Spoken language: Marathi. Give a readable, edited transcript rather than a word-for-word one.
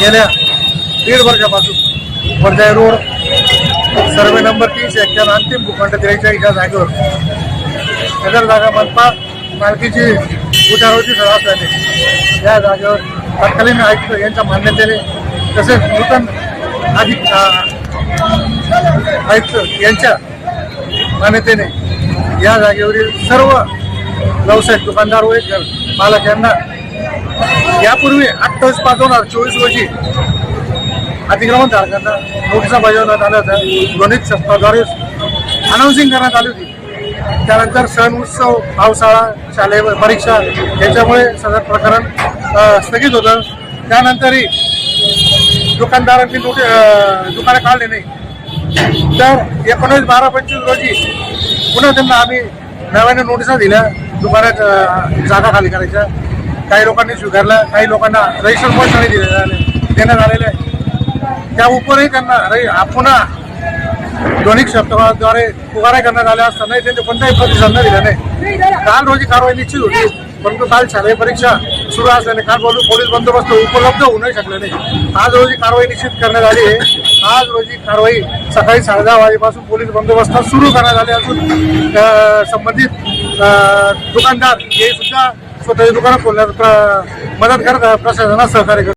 गेल्या 1.5 वर्षापासून वर्धा रोड सर्वे नंबर 391 अंतिम भूखंड द्यायच्या या जागेवर नगर जागा मनपा मालकीची उठावाची सभा असल्याने या जागेवर तत्कालीन आयुक्त यांच्या मान्यतेने तसेच नूतन आयुक्त यांच्या मान्यतेने या जागेवरील सर्व व्यावसायिक दुकानदार व मालक यांना यापूर्वी 28/5/2024 रोजी अतिक्रमणधारकांना नोटिसा बजावण्यात आल्या होत्या. ध्वनिक शस्त्राद्वारे अनाउन्सिंग करण्यात आली होती. त्यानंतर सण उत्सव पावसाळा शालेय परीक्षा याच्यामुळे सदर प्रकरण स्थगित होतं. त्यानंतरही दुकानदारांनी दुकानं काढले नाही. तर 19/12/25 रोजी पुन्हा त्यांना आम्ही नव्याने नोटिसा दिल्या दुकानात जागा खाली करायच्या. काही लोकांनी स्वीकारल्या, काही लोकांना रजिस्टर पण देण्यात आलेले आहे. त्या उपरही त्यांना पुन्हा ध्वनिक शब्दाद्वारे पुकारा करण्यात आल्या असतानाही त्यांचे कोणताही प्रतिसाद न दिला नाही. काल रोजी कारवाई निश्चित होती, परंतु काल शालेय परीक्षा सुरू असल्याने काल पोलीस बंदोबस्त उपलब्ध होऊ नाही शकले नाही. आज रोजी कारवाई निश्चित करण्यात आली आहे. आज रोजी कारवाई सकाळी 10:30 वाजेपासून पोलीस बंदोबस्त सुरू करण्यात आले असून संबंधित दुकानदार हे सुद्धा स्वतःची दुकानं खोलण्यास मदत करत प्रशासनाला सहकार्य करतात.